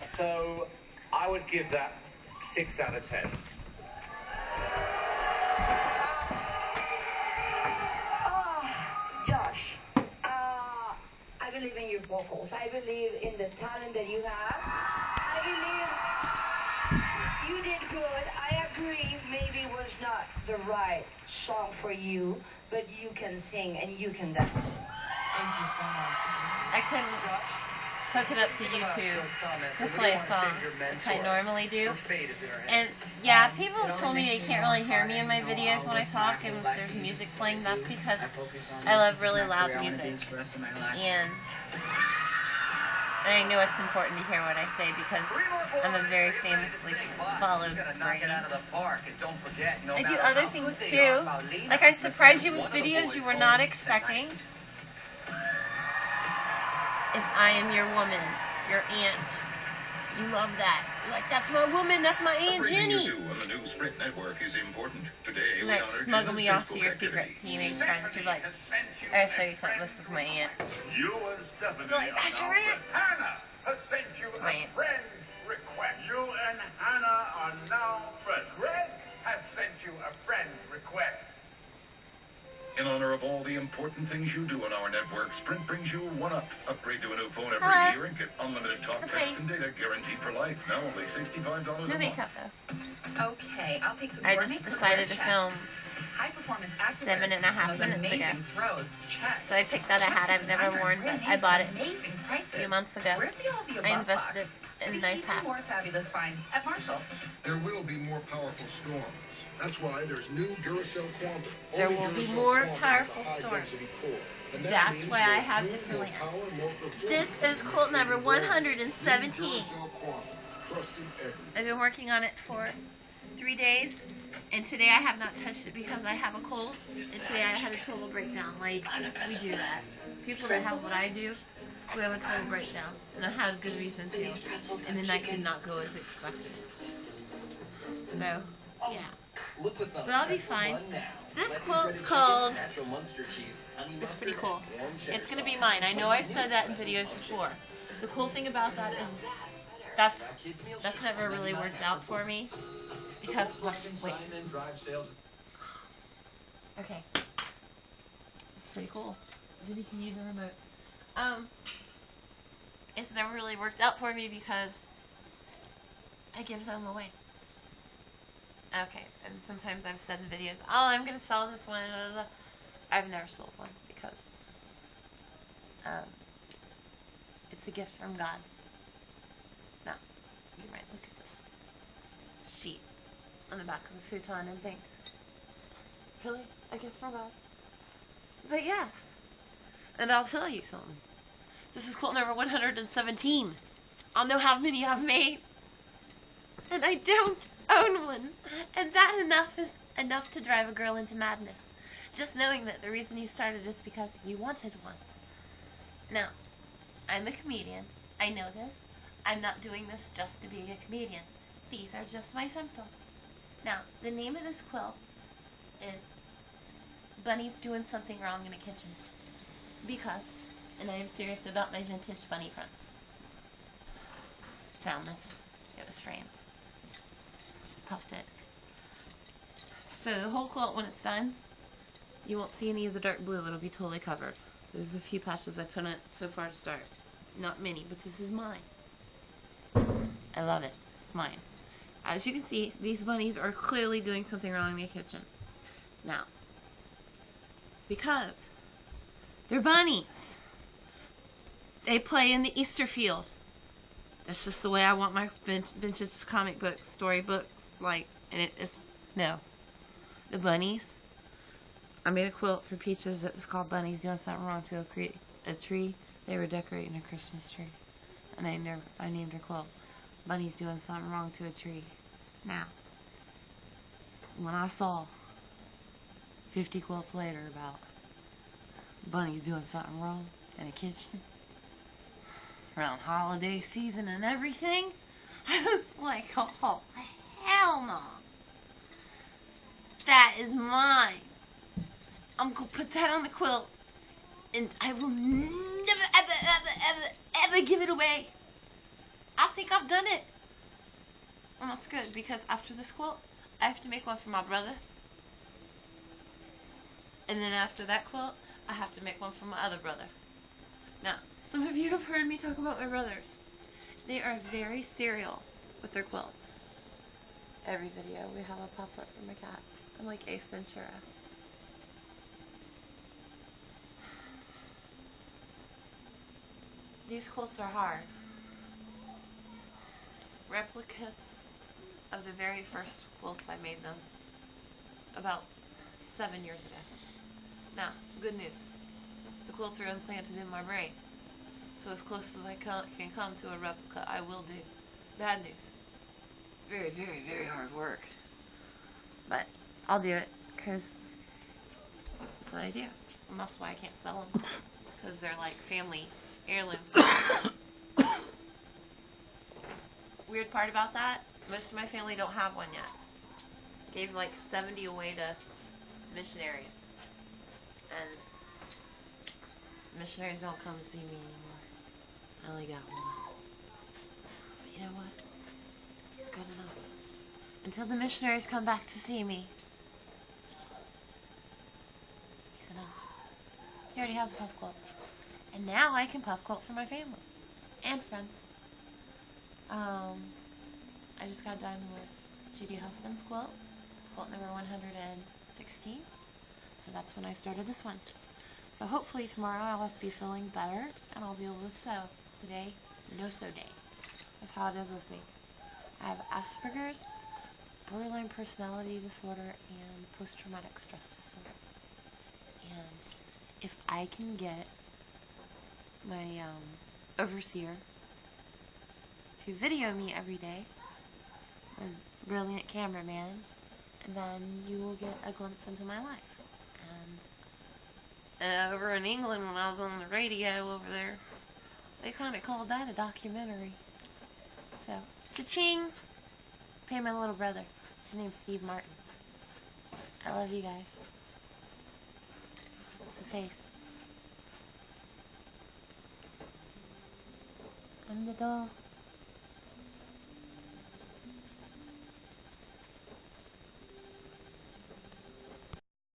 So I would give that 6 out of 10. Josh, I believe in your vocals. I believe in the talent that you have. I believe you did good. I agree, maybe it was not the right song for you, but you can sing and you can dance. Thank you so much. I couldn't hook it up to YouTube to play a song, which I normally do. And yeah, people have told me they can't really hear me in my videos when I talk and if there's music playing. That's because I love really loud music. And I know it's important to hear what I say because I'm a very famously followed brain. I do other things too. Like I surprise you with videos you were not expecting. If I am your woman, your aunt, you love that. You're like, that's my woman, that's my Aunt Jenny. You like smuggle me off to your secret teenage friends. You're like, I gotta show you something. This is my aunt. You're like, that's your aunt. Hannah has sent you a friend request. You and Hannah are now friends. Greg has sent you a friend request. In honor of all the important things you do on our network, Sprint brings you a 1-up. Upgrade to a new phone every year and get unlimited talk, text, and data guaranteed for life. Now only $65 a month. No makeup though. Okay, I'll take some I just decided to film high performance 7.5 minutes ago. So I picked out a hat I've never worn, but I bought it a few months ago. I invested in a nice hat. More fabulous finds at Marshall's. There will be more powerful storms. That's why there's new Duracell Quantum. There will be more powerful storms. That's why I have Iferland. This is quilt number 117. I've been working on it for 3 days, and today I have not touched it because I have a cold, and today I had a total breakdown. Like, we do that. People that have what I do, we have a total breakdown, and I had a good reason to, and the night did not go as expected. So, yeah. But I'll be fine. This quilt's called, it's pretty cool. It's going to be mine. I know I've said that in videos before. The cool thing about that is that's never really worked out for me. Because, wait. Okay. It's pretty cool. Jenny can use the remote. It's never really worked out for me because I give them away. Okay, and sometimes I've said in videos, oh, I'm going to sell this one. Blah, blah, blah. I've never sold one because it's a gift from God. Now, you might look at this sheet on the back of a futon and think, really? A gift from God? But yes. And I'll tell you something. This is quilt number 117. I'll know how many I've made. And I don't own one. And that is enough to drive a girl into madness. Just knowing that the reason you started is because you wanted one. Now, I'm a comedian. I know this. I'm not doing this just to be a comedian. These are just my symptoms. Now, the name of this quilt is Bunny's Doing Something Wrong in a Kitchen. Because, and I am serious about my vintage bunny prints. Found this. It was framed. Puffed it. So the whole quilt, when it's done, you won't see any of the dark blue. It'll be totally covered. There's a few patches I put on it so far to start. Not many, but this is mine. I love it. It's mine. As you can see, these bunnies are clearly doing something wrong in the kitchen. Now, it's because they're bunnies. They play in the Easter field. That's just the way I want my vintage comic books, storybooks, like, and it is, no. The bunnies. I made a quilt for Peaches that was called Bunnies Doing Something Wrong to a Tree. They were decorating a Christmas tree. And I named her quilt Bunnies Doing Something Wrong to a Tree. Now, when I saw 50 quilts later about bunnies doing something wrong in a kitchen, around holiday season and everything, I was like, oh, hell no. That is mine. I'm going to put that on the quilt, and I will never, ever, ever, ever, ever give it away. I think I've done it. And that's good, because after this quilt, I have to make one for my brother. And then after that quilt, I have to make one for my other brother. Now, some of you have heard me talk about my brothers. They are very serial with their quilts. Every video we have a pop-up for my cat. I'm like Ace Ventura. These quilts are hard. Replicas of the very first quilts I made them about 7 years ago. Now, good news. The quilts are implanted in my brain. So as close as I can come to a replica, I will do. Bad news. Very, very, very hard work. But I'll do it, because that's what I do. And that's why I can't sell them. Because they're like family heirlooms. Weird part about that, most of my family don't have one yet. Gave like 70 away to missionaries. And missionaries don't come to see me anymore. I only got one. But you know what? It's good enough. Until the missionaries come back to see me, he's enough. He already has a puff quilt. And now I can puff quilt for my family. And friends. I just got done with Judy Huffman's quilt number 116. So that's when I started this one. So hopefully tomorrow I'll be feeling better and I'll be able to sew. Today, no sew day. That's how it is with me. I have Asperger's, borderline personality disorder, and post-traumatic stress disorder. And if I can get my overseer to video me every day, a brilliant cameraman, then you will get a glimpse into my life. And over in England, when I was on the radio over there, they kind of called that a documentary. So, cha-ching! Pay my little brother. His name's Steve Martin. I love you guys. It's the face. And the doll.